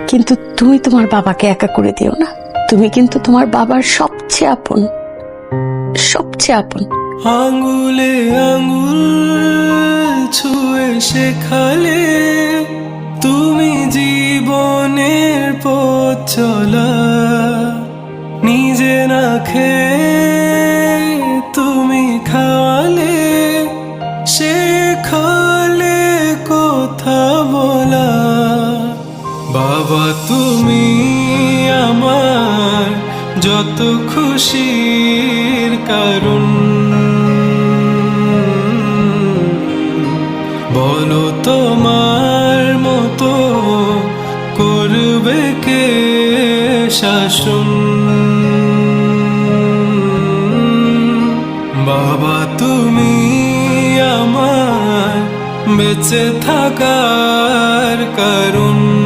কিন্তু তুমি তোমার বাবাকে একা করে দিও না। তুমি কিন্তু তোমার বাবার সবচেয়ে আপন, সবচেয়ে আপন। আঙ্গুলে আঙ্গুল ছুঁয়ে শেখালে তুমি জীবনের পথ চলা। নিজে না খেয়ে তুমি খাওয়ালে, শেখালে কথা বলা। বাবা তুমি আমার যত খুশির কারণ। বলো তোমার মতো করবে কে শাসন। বাবা তুমি আমার বেঁচে থাকার কারণ।